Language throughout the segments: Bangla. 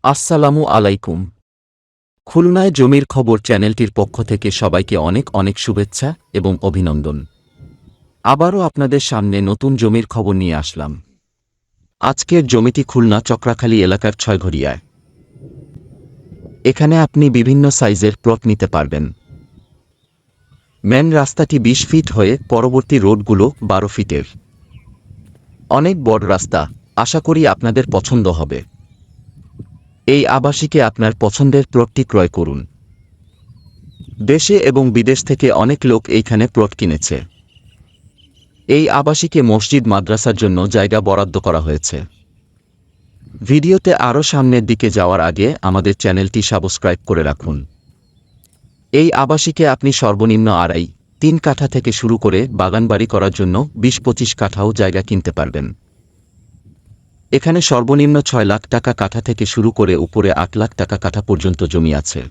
আসসালামু আলাইকুম। খুলনায় জমির খবর চ্যানেলটির পক্ষ থেকে সবাইকে অনেক অনেক শুভেচ্ছা এবং অভিনন্দন। আবারও আপনাদের সামনে নতুন জমির খবর নিয়ে আসলাম। আজকের জমিটি খুলনা চক্রাখালী এলাকার ছয়ঘরিয়ায়। এখানে আপনি বিভিন্ন সাইজের প্লট নিতে পারবেন। মেন রাস্তাটি ২০ ফিট হয়ে পরবর্তী রোডগুলো ১২ ফিটের। অনেক বড় রাস্তা, আশা করি আপনাদের পছন্দ হবে। এই আবাসিকে আপনার পছন্দের প্লটটি ক্রয় করুন। দেশে এবং বিদেশ থেকে অনেক লোক এইখানে প্লট কিনেছে। এই আবাসিকে মসজিদ মাদ্রাসার জন্য জায়গা বরাদ্দ করা হয়েছে। ভিডিওতে আরও সামনের দিকে যাওয়ার আগে আমাদের চ্যানেলটি সাবস্ক্রাইব করে রাখুন। এই আবাসিকে আপনি সর্বনিম্ন ২.৫-৩ কাঠা থেকে শুরু করে বাগানবাড়ি করার জন্য ২০-২৫ কাঠাও জায়গা কিনতে পারবেন। এখানে সর্বনিম্ন ৬ লাখ টাকা কাঠা থেকে শুরু করে উপরে ৮ লাখ টাকা কাঠা পর্যন্ত জমি আছে।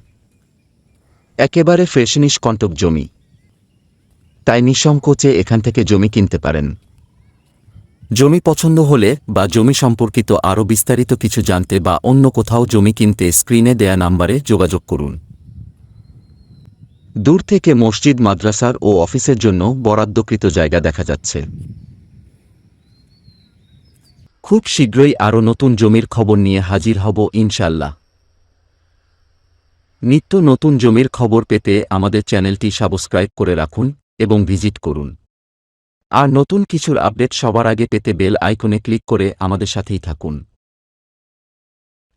একেবারে ফ্রেশনিশ কন্টক জমি, তাই নিঃসংকোচে এখান থেকে জমি কিনতে পারেন। জমি পছন্দ হলে বা জমি সম্পর্কিত আরও বিস্তারিত কিছু জানতে বা অন্য কোথাও জমি কিনতে স্ক্রিনে দেয়া নাম্বারে যোগাযোগ করুন। দূর থেকে মসজিদ মাদ্রাসার ও অফিসের জন্য বরাদ্দকৃত জায়গা দেখা যাচ্ছে। খুব শীঘ্রই আরও নতুন জমির খবর নিয়ে হাজির হব ইনশাল্লাহ। নিত্য নতুন জমির খবর পেতে আমাদের চ্যানেলটি সাবস্ক্রাইব করে রাখুন এবং ভিজিট করুন। আর নতুন কিছুর আপডেট সবার আগে পেতে বেল আইকনে ক্লিক করে আমাদের সাথেই থাকুন।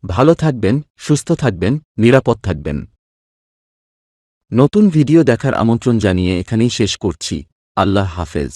ভালো থাকবেন, সুস্থ থাকবেন, নিরাপদ থাকবেন। নতুন ভিডিও দেখার আমন্ত্রণ জানিয়ে এখানেই শেষ করছি। আল্লাহ হাফেজ।